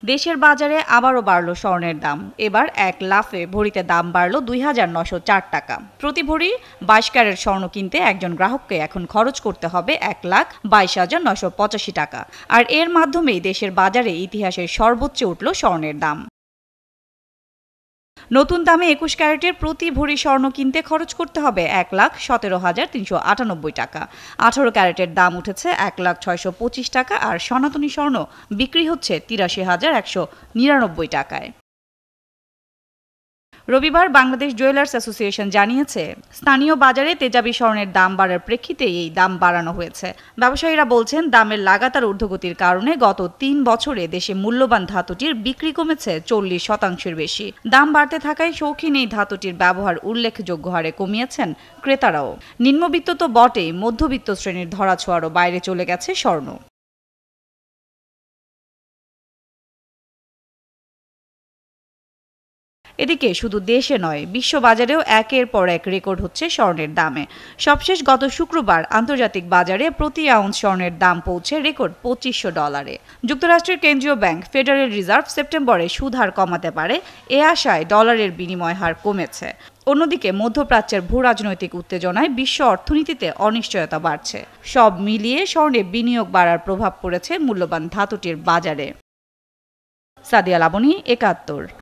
দেশের বাজারে আবারও বাড়ল স্বর্ণের দাম। এবার এক লাফে ভরিতে দাম বাড়ল ২,৯০৪ টাকা। প্রতি ভরি ২২ ক্যারেট স্বর্ণ কিনতে একজন গ্রাহককে এখন খরচ করতে হবে ১,২২,৯৮৫ টাকা। আর এর মাধ্যমেই দেশের বাজারে ইতিহাসের সর্বোচ্চ উঠল স্বর্ণের দাম। নতুন দামে ২১ ক্যারেটের প্রতি ভরি স্বর্ণ কিনতে খরচ করতে হবে ১,১৭,৩৯৮ টাকা। ১৮ ক্যারেটের দাম উঠেছে ১,৬২৫ টাকা আর সনাতনী স্বর্ণ বিক্রি হচ্ছে ৮৩,১৯৯ টাকায়। রবিবার বাংলাদেশ জুয়েলার্স অ্যাসোসিয়েশন জানিয়েছে, স্থানীয় বাজারে তেজাবি স্বর্ণের দাম বাড়ার প্রেক্ষিতে এই দাম বাড়ানো হয়েছে। ব্যবসায়ীরা বলছেন, দামের লাগাতার ঊর্ধ্বগতির কারণে গত ৩ বছরে দেশে মূল্যবান ধাতুটির বিক্রি কমেছে ৪০% বেশি। দাম বাড়তে থাকায় শৌখিন এই ধাতুটির ব্যবহার উল্লেখযোগ্য হারে কমিয়েছেন ক্রেতারাও। নিম্নবিত্ত তো বটেই, মধ্যবিত্ত শ্রেণীর ধরাছোঁয়ারও বাইরে চলে গেছে স্বর্ণ। এদিকে শুধু দেশে নয়, বিশ্ববাজারেও একের পর এক রেকর্ড হচ্ছে স্বর্ণের দামে। সবশেষ গত শুক্রবার আন্তর্জাতিক বাজারে প্রতি আউন্স স্বর্ণের দাম পৌঁছে রেকর্ড $২৫০০। যুক্তরাষ্ট্রের কেন্দ্রীয় ব্যাংক ফেডারেল রিজার্ভ সেপ্টেম্বরে সুদ হার কমাতে পারে এ আশায় ডলারের বিনিময় হার কমেছে। অন্যদিকে মধ্যপ্রাচ্যের ভূরাজনৈতিক উত্তেজনায় বিশ্ব অর্থনীতিতে অনিশ্চয়তা বাড়ছে। সব মিলিয়ে স্বর্ণে বিনিয়োগ বাড়ার প্রভাব পড়েছে মূল্যবান ধাতুটির বাজারে। সাদিয়া লাবনী, ৭১।